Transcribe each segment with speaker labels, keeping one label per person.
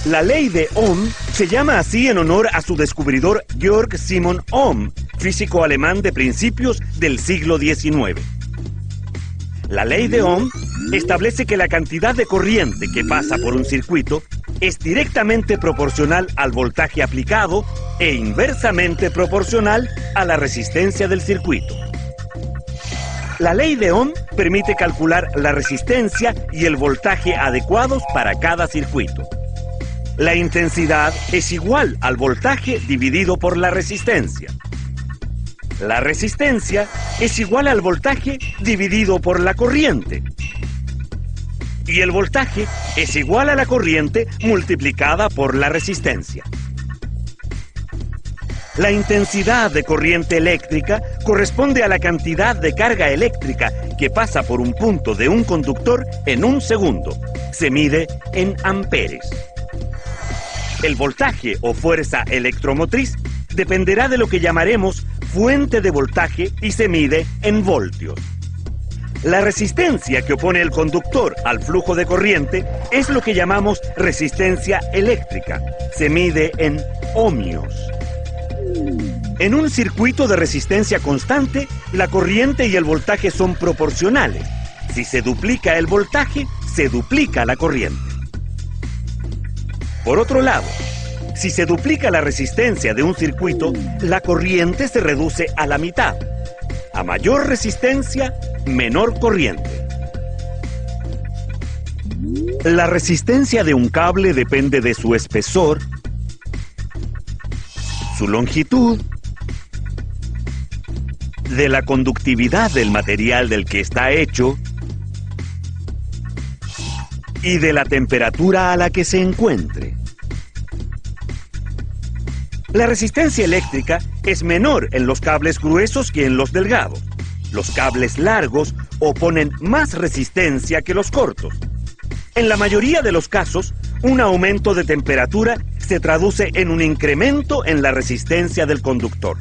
Speaker 1: La ley de Ohm se llama así en honor a su descubridor Georg Simon Ohm, físico alemán de principios del siglo XIX. La ley de Ohm establece que la cantidad de corriente que pasa por un circuito es directamente proporcional al voltaje aplicado e inversamente proporcional a la resistencia del circuito. La ley de Ohm permite calcular la resistencia y el voltaje adecuados para cada circuito. La intensidad es igual al voltaje dividido por la resistencia. La resistencia es igual al voltaje dividido por la corriente. Y el voltaje es igual a la corriente multiplicada por la resistencia. La intensidad de corriente eléctrica corresponde a la cantidad de carga eléctrica que pasa por un punto de un conductor en un segundo. Se mide en amperes. El voltaje o fuerza electromotriz dependerá de lo que llamaremos fuente de voltaje y se mide en voltios. La resistencia que opone el conductor al flujo de corriente es lo que llamamos resistencia eléctrica. Se mide en ohmios. En un circuito de resistencia constante, la corriente y el voltaje son proporcionales. Si se duplica el voltaje, se duplica la corriente. Por otro lado, si se duplica la resistencia de un circuito, la corriente se reduce a la mitad. A mayor resistencia, menor corriente. La resistencia de un cable depende de su espesor, su longitud, de la conductividad del material del que está hecho y de la temperatura a la que se encuentre. La resistencia eléctrica es menor en los cables gruesos que en los delgados. Los cables largos oponen más resistencia que los cortos. En la mayoría de los casos, un aumento de temperatura se traduce en un incremento en la resistencia del conductor.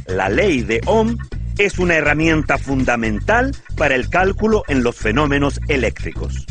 Speaker 1: La ley de Ohm es una herramienta fundamental para el cálculo en los fenómenos eléctricos.